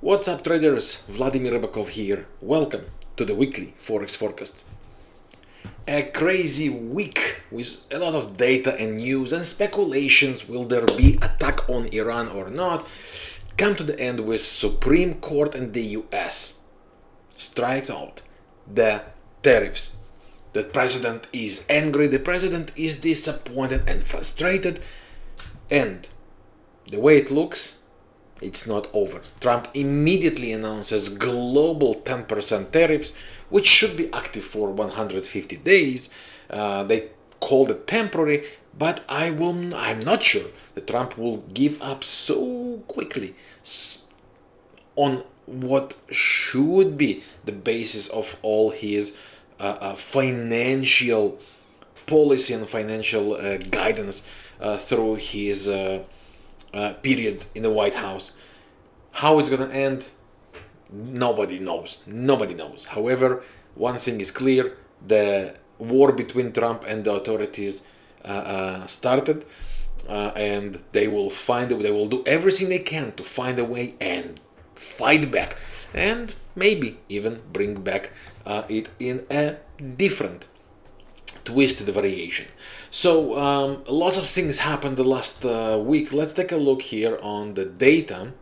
What's up traders, Vladimir Rybakov here. Welcome to the weekly Forex forecast. A crazy week with a lot of data and news and speculations. Will there be attack on Iran or not? Come to the end with Supreme Court and the US strikes out the tariffs. The president is angry, the president is disappointed and frustrated, and the way it looks, it's not over. Trump immediately announces global 10% tariffs, which should be active for 150 days. They called it temporary, but I'm not sure that Trump will give up so quickly on what should be the basis of all his financial policy and financial guidance through his period in the White House. How it's gonna end, nobody knows. Nobody knows. However, one thing is clear: the war between Trump and the authorities started, and they will do everything they can to find a way and fight back, and maybe even bring back it in a different twisted variation. So lots of things happened the last week. Let's take a look here on the data.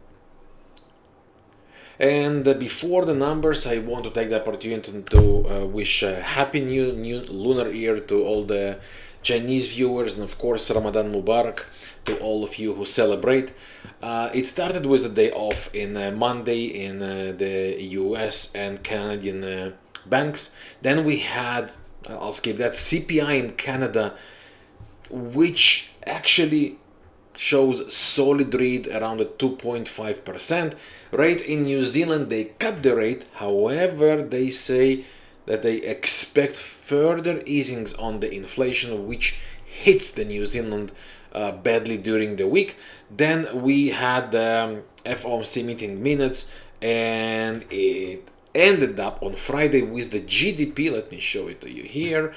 And before the numbers, I want to take the opportunity to wish a happy new lunar year to all the Chinese viewers, and of course Ramadan Mubarak to all of you who celebrate. It started with a day off in Monday in the US and Canadian banks. Then we had, I'll skip that, CPI in Canada, which actually shows solid read around the 2.5%. Rate in New Zealand, they cut the rate. However, they say that they expect further easings on the inflation, which hits the New Zealand badly during the week. Then we had the FOMC meeting minutes, and it ended up on Friday with the GDP. Let me show it to you here,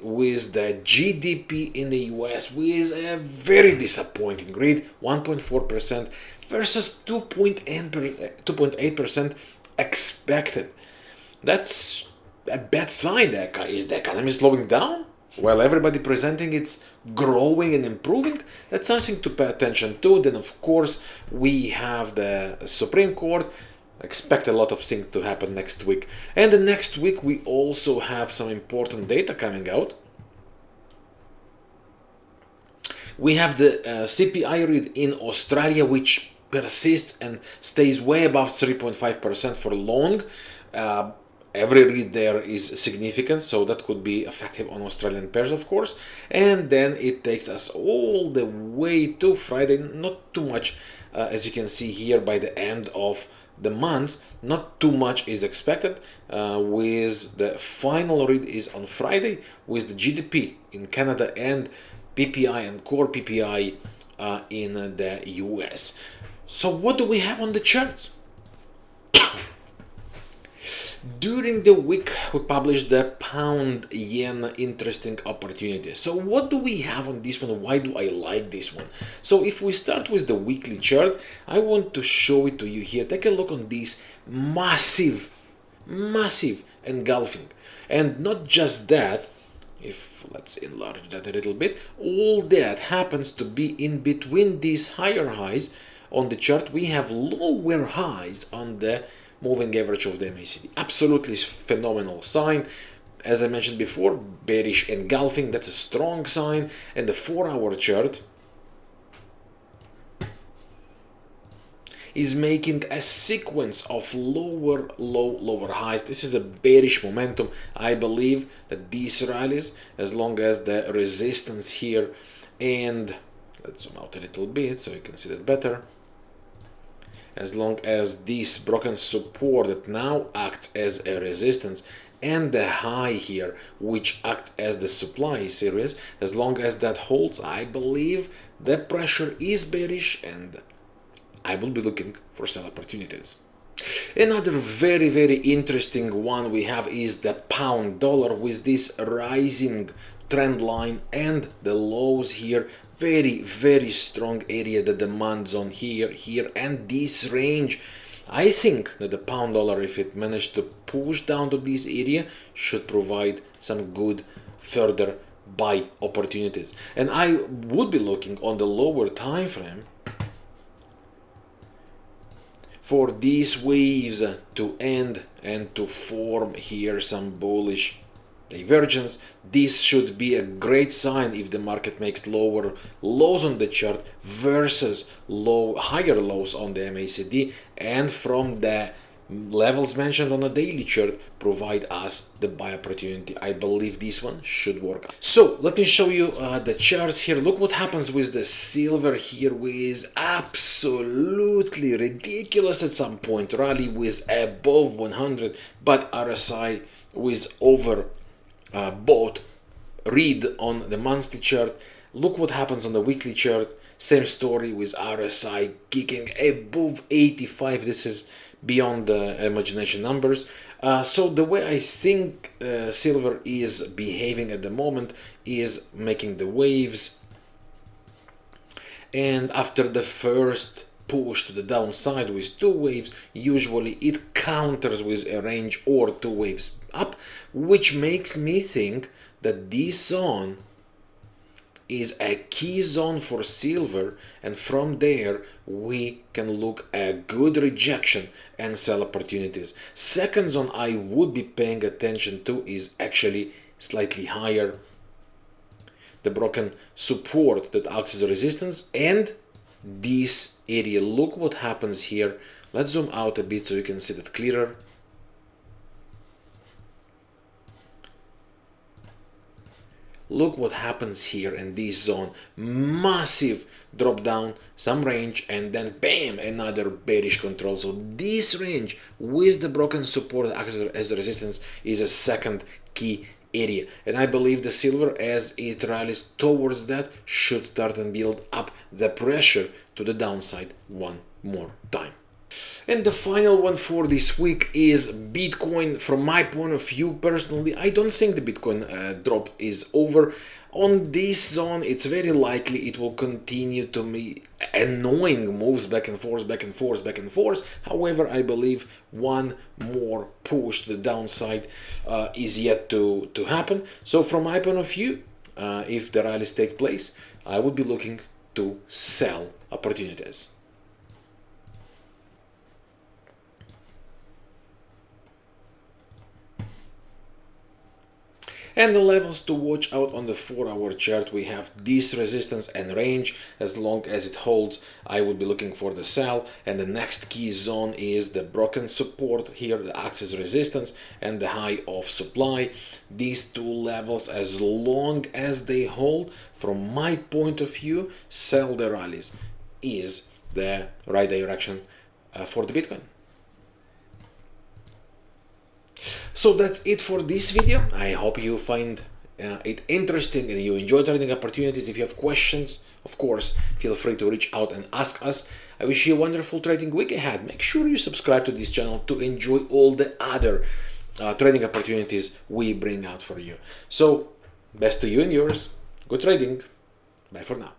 with the GDP in the US with a very disappointing read, 1.4% versus 2.8% expected. That's a bad sign. Is the economy slowing down? While everybody presenting it's growing and improving, that's something to pay attention to. Then of course we have the Supreme Court. Expect a lot of things to happen next week. And the next week we also have some important data coming out. We have the CPI read in Australia, which persists and stays way above 3.5% for long. Every read there is significant, so that could be effective on Australian pairs, of course. And then it takes us all the way to Friday. Not too much, as you can see here, by the end of the month, not too much is expected, with the final read is on Friday with the GDP in Canada and PPI and core PPI in the US. So what do we have on the charts? During the week, we published the pound yen interesting opportunity. So what do we have on this one? Why do I like this one? So if we start with the weekly chart, I want to show it to you here. Take a look on this massive engulfing. And not just that, let's enlarge that a little bit, all that happens to be in between these higher highs on the chart. We have lower highs on the moving average of the MACD. Absolutely phenomenal sign. As I mentioned before, bearish engulfing, that's a strong sign. And the 4-hour chart is making a sequence of lower highs. This is a bearish momentum. I believe that these rallies, as long as the resistance here, and let's zoom out a little bit so you can see that better, as long as this broken support that now acts as a resistance and the high here which acts as the supply series, as long as that holds, I believe the pressure is bearish and I will be looking for sell opportunities. Another very interesting one we have is the pound dollar with this rising trend line and the lows here. Very strong area, the demand zone here, and this range I think that the pound dollar, if it managed to push down to this area, should provide some good further buy opportunities. And I would be looking on the lower time frame for these waves to end and to form here some bullish divergence. This should be a great sign if the market makes lower lows on the chart versus higher lows on the MACD, and from the levels mentioned on a daily chart provide us the buy opportunity. I believe this one should work. So let me show you the charts here. Look what happens with the silver here, with absolutely ridiculous at some point rally with above 100, but RSI with over bought read on the monthly chart. Look what happens on the weekly chart. Same story with RSI kicking above 85. This is beyond the imagination numbers. So the way I think silver is behaving at the moment is making the waves, and after the first push to the downside with two waves, usually it counters with a range or two waves up, which makes me think that this zone is a key zone for silver, and from there we can look at good rejection and sell opportunities. Second zone I would be paying attention to is actually slightly higher, the broken support that acts as a resistance, and this area. Look what happens here. Let's zoom out a bit so you can see that clearer. Look what happens here in this zone. Massive drop down, some range, and then bam, another bearish control. So this range with the broken support as a resistance is a second key area, and I believe the silver, as it rallies towards that, should start and build up the pressure to the downside one more time. And the final one for this week is Bitcoin. From my point of view, personally, I don't think the Bitcoin drop is over. On this zone, it's very likely it will continue to be annoying moves back and forth, back and forth, back and forth. However, I believe one more push to the downside is yet to happen. So from my point of view, if the rallies take place, I would be looking to sell opportunities. And the levels to watch out on the 4-hour chart, we have this resistance and range. As long as it holds, I would be looking for the sell, and the next key zone is the broken support here, the axis resistance and the high of supply. These two levels, as long as they hold, from my point of view, sell the rallies is the right direction for the Bitcoin. So that's it for this video. I hope you find it interesting and you enjoy trading opportunities. If you have questions, of course, feel free to reach out and ask us. I wish you a wonderful trading week ahead. Make sure you subscribe to this channel to enjoy all the other trading opportunities we bring out for you. So, best to you and yours. Good trading. Bye for now.